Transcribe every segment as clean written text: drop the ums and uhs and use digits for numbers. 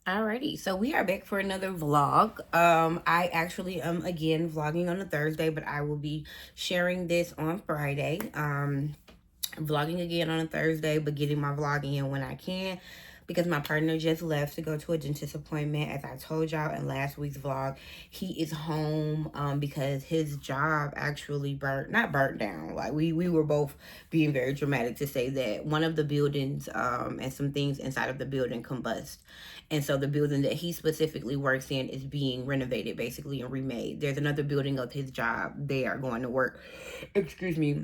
Alrighty, so we are back for another vlog. I actually am again vlogging on a Thursday, but I will be sharing this on Friday. Vlogging again on a Thursday, but getting my vlogging in when I can because my partner just left to go to a dentist appointment. As I told y'all in last week's vlog, he is home because his job actually not burnt down. Like we were both being very dramatic to say that one of the buildings and some things inside of the building combust. And so the building that he specifically works in is being renovated basically and remade. There's another building of his job they are going to work. Excuse me.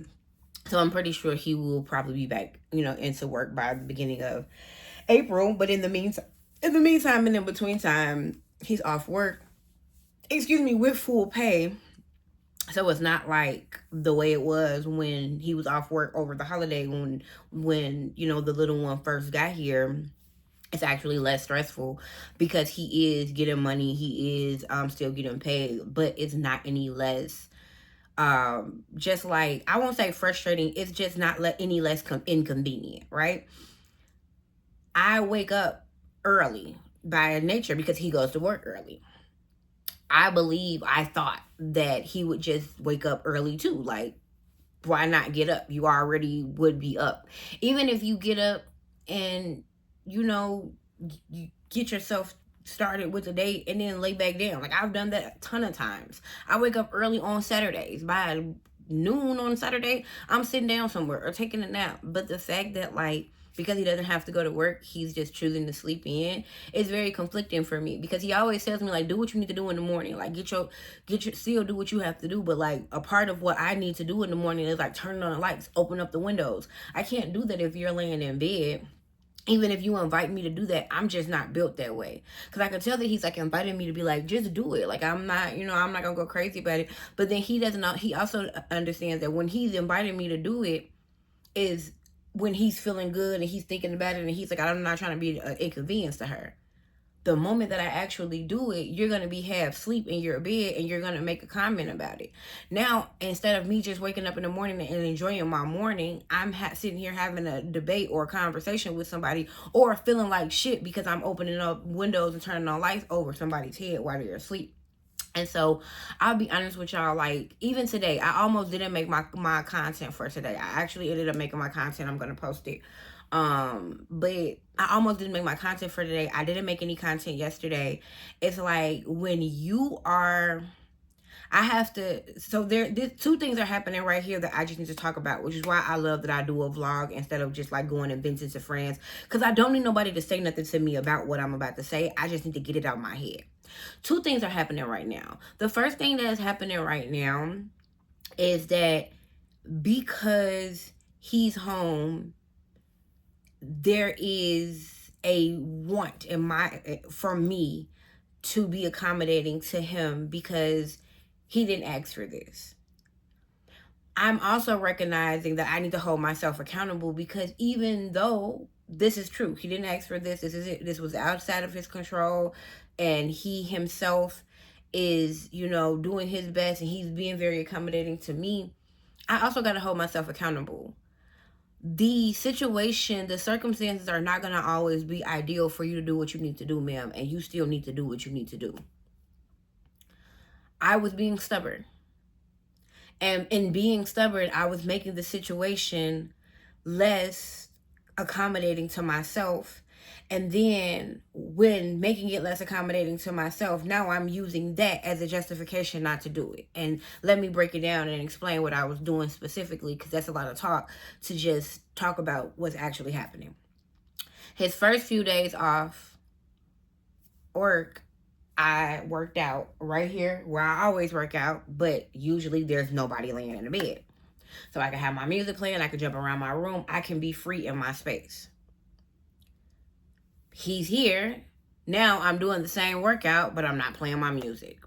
So I'm pretty sure he will probably be back, into work by the beginning of April. But in and in between time, he's off work. Excuse me, with full pay. So it's not like the way it was when he was off work over the holiday when the little one first got here. It's actually less stressful because he is getting money, he is still getting paid, but it's not any less just like, I won't say frustrating, it's just not any less inconvenient, right? I wake up early by nature because he goes to work early. I thought that he would just wake up early too. Like, why not get up? You already would be up. Even if you get up and you get yourself started with the day and then lay back down. Like, I've done that a ton of times. I wake up early on Saturdays. By noon on Saturday, I'm sitting down somewhere or taking a nap. But the fact that, like, because he doesn't have to go to work, he's just choosing to sleep in, it's very conflicting for me because he always tells me, like, do what you need to do in the morning. Like, still do what you have to do. But, like, a part of what I need to do in the morning is, like, turn on the lights, open up the windows. I can't do that if you're laying in bed. Even if you invite me to do that, I'm just not built that way. Because I can tell that he's like inviting me to be like, just do it. Like, I'm not going to go crazy about it. But then he doesn't know. He also understands that when he's inviting me to do it is when he's feeling good and he's thinking about it. And he's like, I'm not trying to be an inconvenience to her. The moment that I actually do it, you're going to be half asleep in your bed and you're going to make a comment about it. Now, instead of me just waking up in the morning and enjoying my morning, I'm sitting here having a debate or a conversation with somebody or feeling like shit because I'm opening up windows and turning on lights over somebody's head while they're asleep. And so I'll be honest with y'all, like, even today, I almost didn't make my content for today. I actually ended up making my content. I'm going to post it. But I almost didn't make my content for today. I didn't make any content yesterday. It's like when you are, I have to, so two things are happening right here that I just need to talk about, which is why I love that I do a vlog instead of just like going and venting to friends. Because I don't need nobody to say nothing to me about what I'm about to say. I just need to get it out my head. Two things are happening right now. The first thing that is happening right now is that because he's home, there is a want from me to be accommodating to him because he didn't ask for this. I'm also recognizing that I need to hold myself accountable because even though this is true, he didn't ask for this. This was outside of his control, and he himself is, doing his best and he's being very accommodating to me. I also got to hold myself accountable. The situation, the circumstances are not going to always be ideal for you to do what you need to do, ma'am, and you still need to do what you need to do. I was being stubborn. And in being stubborn, I was making the situation less accommodating to myself. And then when making it less accommodating to myself, now I'm using that as a justification not to do it. And let me break it down and explain what I was doing specifically, because that's a lot of talk to just talk about what's actually happening. His first few days off work, I worked out right here where I always work out, but usually there's nobody laying in the bed. So I can have my music playing, I can jump around my room, I can be free in my space. He's here. Now I'm doing the same workout, but I'm not playing my music.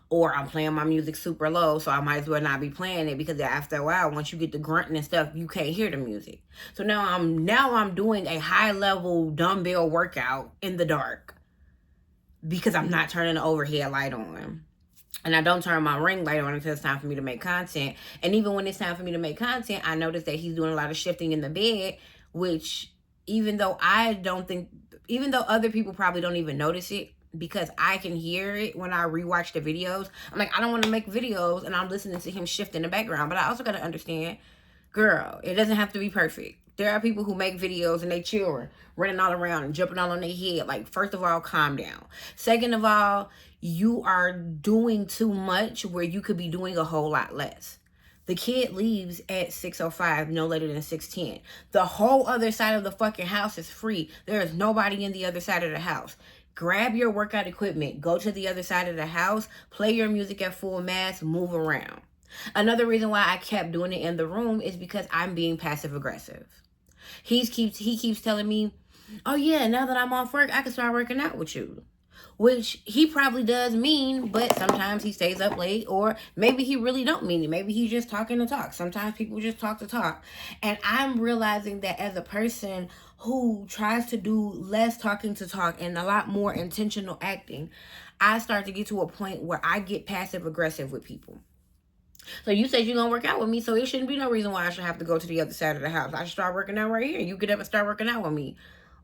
Or I'm playing my music super low, so I might as well not be playing it because after a while, once you get the grunting and stuff, you can't hear the music. So now I'm doing a high level dumbbell workout in the dark because I'm not turning the overhead light on. And I don't turn my ring light on until it's time for me to make content. And even when it's time for me to make content, I notice that he's doing a lot of shifting in the bed, which even though I don't think even though other people probably don't even notice it, because I can hear it when I rewatch the videos. I'm like, I don't want to make videos and I'm listening to him shift in the background. But I also got to understand, girl, it doesn't have to be perfect. There are people who make videos and they children running all around and jumping all on their head. Like, first of all, calm down. Second of all, you are doing too much where you could be doing a whole lot less. The kid leaves at 6:05, no later than 6:10. The whole other side of the fucking house is free. There is nobody in the other side of the house. Grab your workout equipment, go to the other side of the house, play your music at full mass, move around. Another reason why I kept doing it in the room is because I'm being passive aggressive. He keeps telling me, oh yeah, now that I'm off work, I can start working out with you. Which he probably does mean, but sometimes he stays up late, or maybe he really don't mean it. Maybe he's just talking to talk. Sometimes people just talk to talk. And I'm realizing that as a person who tries to do less talking to talk and a lot more intentional acting, I start to get to a point where I get passive aggressive with people. So you said you're going to work out with me, so it shouldn't be no reason why I should have to go to the other side of the house. I should start working out right here. You get up and start working out with me.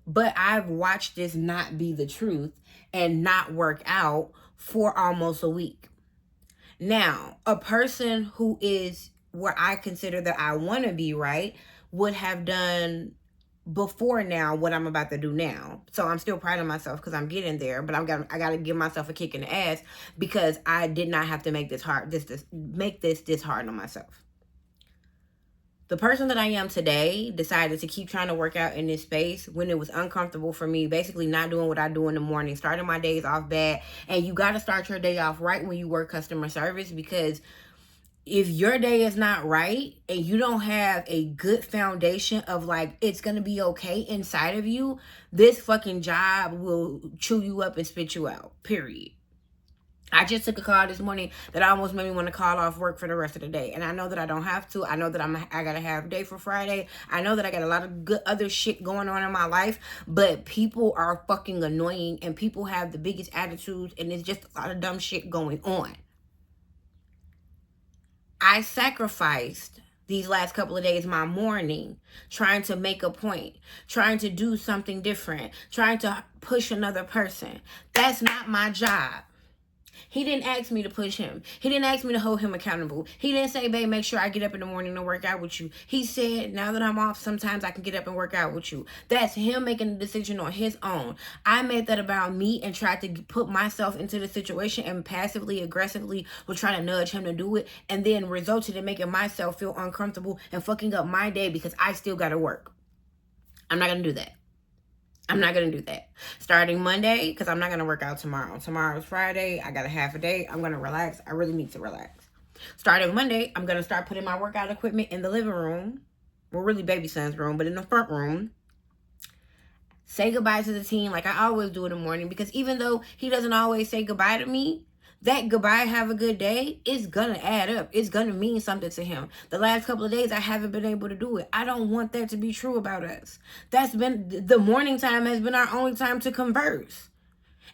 But I've watched this not be the truth and not work out for almost a week. Now, a person who is where I consider that I want to be, right, would have done before now what I'm about to do now. So I'm still proud of myself because I'm getting there, but I got to give myself a kick in the ass because I did not have to make this hard, make this hard on myself. The person that I am today decided to keep trying to work out in this space when it was uncomfortable for me, basically not doing what I do in the morning, starting my days off bad. And you got to start your day off right when you work customer service, because if your day is not right and you don't have a good foundation of like, it's going to be okay inside of you, this fucking job will chew you up and spit you out, period. I just took a call this morning that almost made me want to call off work for the rest of the day. And I know that I don't have to. I know that I got a half day for Friday. I know that I got a lot of good other shit going on in my life. But people are fucking annoying and people have the biggest attitudes and there's just a lot of dumb shit going on. I sacrificed these last couple of days my morning trying to make a point, trying to do something different, trying to push another person. That's not my job. He didn't ask me to push him. He didn't ask me to hold him accountable. He didn't say, babe, make sure I get up in the morning to work out with you. He said, now that I'm off, sometimes I can get up and work out with you. That's him making the decision on his own. I made that about me and tried to put myself into the situation and passively, aggressively was trying to nudge him to do it, and then resulted in making myself feel uncomfortable and fucking up my day because I still got to work. I'm not going to do that. I'm not going to do that. Starting Monday, because I'm not going to work out tomorrow. Tomorrow's Friday. I got a half a day. I'm going to relax. I really need to relax. Starting Monday, I'm going to start putting my workout equipment in the living room. Well, really baby son's room, but in the front room. Say goodbye to the team like I always do in the morning, because even though he doesn't always say goodbye to me, that goodbye, have a good day, is going to add up. It's going to mean something to him. The last couple of days, I haven't been able to do it. I don't want that to be true about us. That's been, the morning time has been our only time to converse.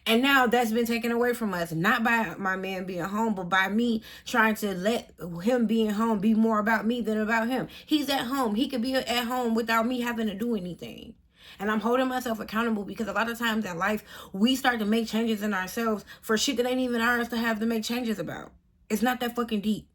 And now that's been taken away from us, not by my man being home, but by me trying to let him being home be more about me than about him. He's at home. He could be at home without me having to do anything. And I'm holding myself accountable because a lot of times in life, we start to make changes in ourselves for shit that ain't even ours to have to make changes about. It's not that fucking deep.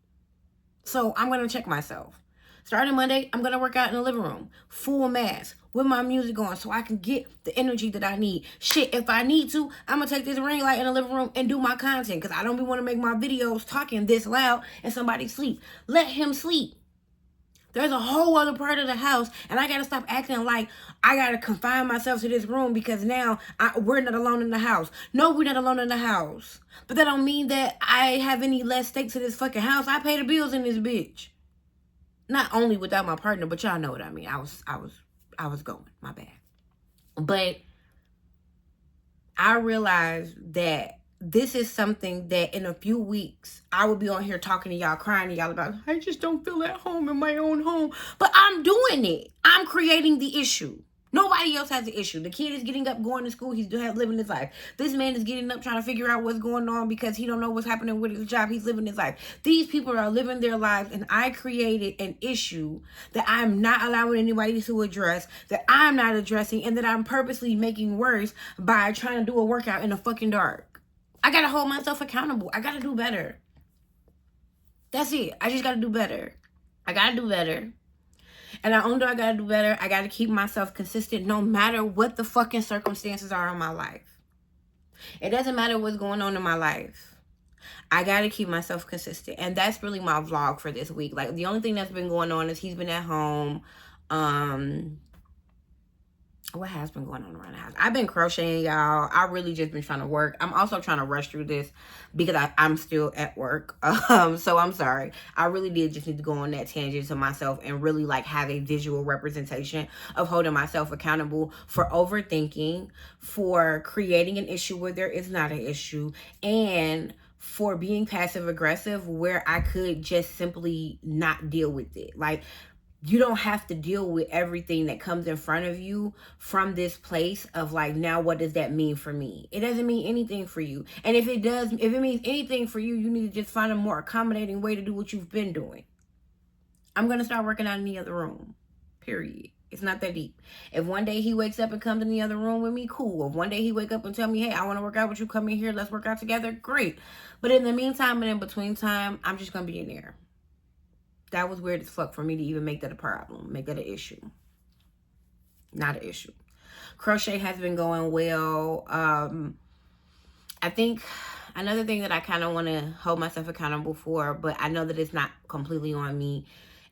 So I'm going to check myself. Starting Monday, I'm going to work out in the living room. Full mass. With my music on so I can get the energy that I need. Shit, if I need to, I'm going to take this ring light in the living room and do my content. Because I don't want to make my videos talking this loud and somebody sleep. Let him sleep. There's a whole other part of the house, and I got to stop acting like I got to confine myself to this room because now we're not alone in the house. No, we're not alone in the house. But that don't mean that I have any less stakes in this fucking house. I pay the bills in this bitch. Not only without my partner, but y'all know what I mean. I was going. My bad. But I realized that this is something that in a few weeks, I will be on here talking to y'all, crying to y'all about, I just don't feel at home in my own home. But I'm doing it. I'm creating the issue. Nobody else has an issue. The kid is getting up, going to school. He's living his life. This man is getting up, trying to figure out what's going on because he don't know what's happening with his job. He's living his life. These people are living their lives, and I created an issue that I'm not allowing anybody to address, that I'm not addressing, and that I'm purposely making worse by trying to do a workout in the fucking dark. I gotta hold myself accountable. I gotta do better. That's it. I just gotta do better. I gotta do better. And not only do I gotta do better, I gotta keep myself consistent no matter what the fucking circumstances are in my life. It doesn't matter what's going on in my life. I gotta keep myself consistent. And that's really my vlog for this week. Like, the only thing that's been going on is he's been at home. What has been going on around the house? I've been crocheting, y'all. I really just been trying to work. I'm also trying to rush through this because I'm still at work. So I'm sorry. I really did just need to go on that tangent to myself and really like have a visual representation of holding myself accountable for overthinking, for creating an issue where there is not an issue, and for being passive aggressive where I could just simply not deal with it. Like, you don't have to deal with everything that comes in front of you from this place of like, now what does that mean for me? It doesn't mean anything for you. And if it does, if it means anything for you, you need to just find a more accommodating way to do what you've been doing. I'm going to start working out in the other room. Period. It's not that deep. If one day he wakes up and comes in the other room with me, cool. If one day he wake up and tell me, hey, I want to work out with you, come in here, let's work out together, great. But in the meantime and in between time, I'm just going to be in there. That was weird as fuck for me to even make that a problem, make that an issue. Not an issue. Crochet has been going well. I think another thing that I kind of want to hold myself accountable for, but I know that it's not completely on me,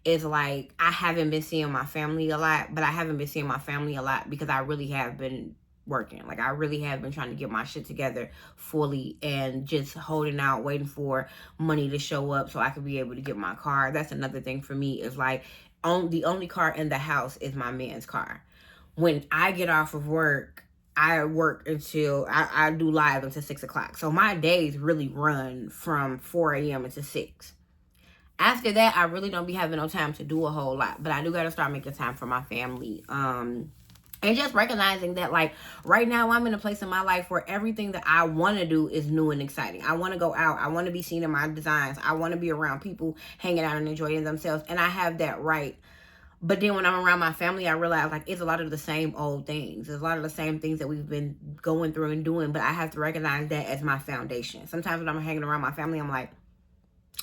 is like, I haven't been seeing my family a lot, but I haven't been seeing my family a lot because I really have been working. Like, I really have been trying to get my shit together fully and just holding out, waiting for money to show up so I could be able to get my car. That's another thing for me, is like, the only car in the house is my man's car. When I get off of work, I work until I do live until 6 o'clock. So my days really run from 4 a.m. until 6. After that, I really don't be having no time to do a whole lot, but I do got to start making time for my family. And just recognizing that, like, right now I'm in a place in my life where everything that I want to do is new and exciting. I want to go out. I want to be seen in my designs. I want to be around people hanging out and enjoying themselves. And I have that right. But then when I'm around my family, I realize, like, it's a lot of the same old things. There's a lot of the same things that we've been going through and doing. But I have to recognize that as my foundation. Sometimes when I'm hanging around my family, I'm like,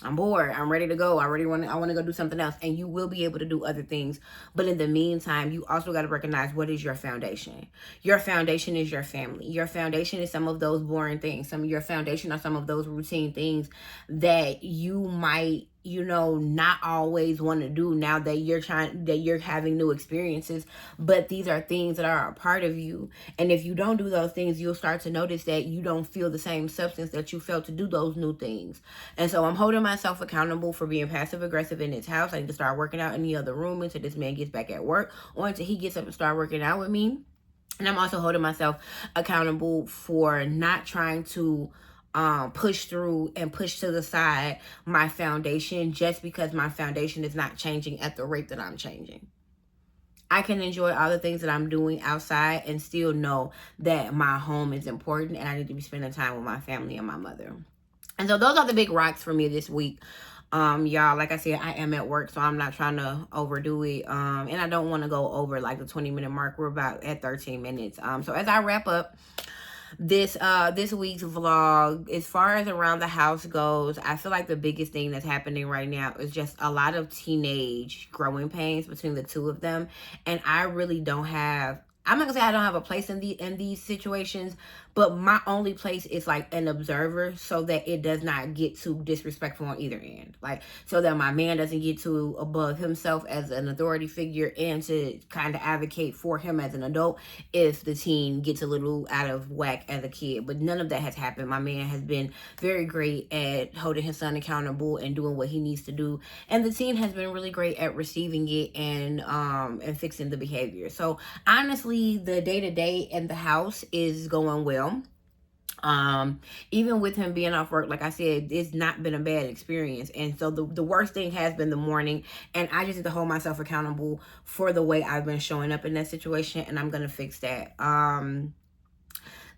I'm bored. I'm ready to go. I want to go do something else. And you will be able to do other things. But in the meantime, you also got to recognize, what is your foundation? Your foundation is your family. Your foundation is some of those boring things. Some of your foundation are some of those routine things that you might, not always want to do now that you're having new experiences. But these are things that are a part of you. And if you don't do those things, you'll start to notice that you don't feel the same substance that you felt to do those new things. And so I'm holding myself accountable for being passive aggressive in his house. I need to start working out in the other room until this man gets back at work, or until he gets up and start working out with me. And I'm also holding myself accountable for not trying to push through and push to the side my foundation just because my foundation is not changing at the rate that I'm changing. I can enjoy all the things that I'm doing outside and still know that my home is important and I need to be spending time with my family and my mother. And so those are the big rocks for me this week. Y'all, like I said, I am at work, so I'm not trying to overdo it. And I don't want to go over like the 20-minute mark. We're about at 13 minutes. So as I wrap up this week's vlog, as far as around the house goes, I feel like the biggest thing that's happening right now is just a lot of teenage growing pains between the two of them. And I really don't have, I'm not gonna say I don't have a place in these situations, but my only place is like an observer, so that it does not get too disrespectful on either end. Like, so that my man doesn't get too above himself as an authority figure, and to kind of advocate for him as an adult if the teen gets a little out of whack as a kid. But none of that has happened. My man has been very great at holding his son accountable and doing what he needs to do. And the teen has been really great at receiving it and fixing the behavior. So honestly, the day-to-day in the house is going well. Even with him being off work, like I said, it's not been a bad experience. And so the worst thing has been the morning, and I just need to hold myself accountable for the way I've been showing up in that situation, and I'm gonna fix that.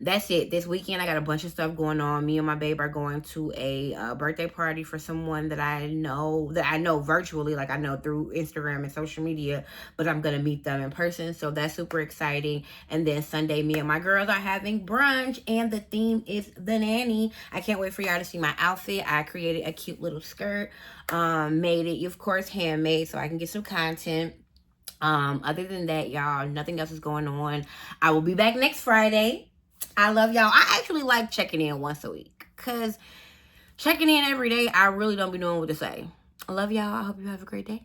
That's it. This weekend, I got a bunch of stuff going on. Me and my babe are going to a birthday party for someone that I know virtually, like I know through Instagram and social media, but I'm going to meet them in person. So that's super exciting. And then Sunday, me and my girls are having brunch, and the theme is the nanny. I can't wait for y'all to see my outfit. I created a cute little skirt, made it, of course, handmade, so I can get some content. Other than that, y'all, nothing else is going on. I will be back next Friday. I love y'all. I actually like checking in once a week, because checking in every day, I really don't be knowing what to say. I love y'all. I hope you have a great day.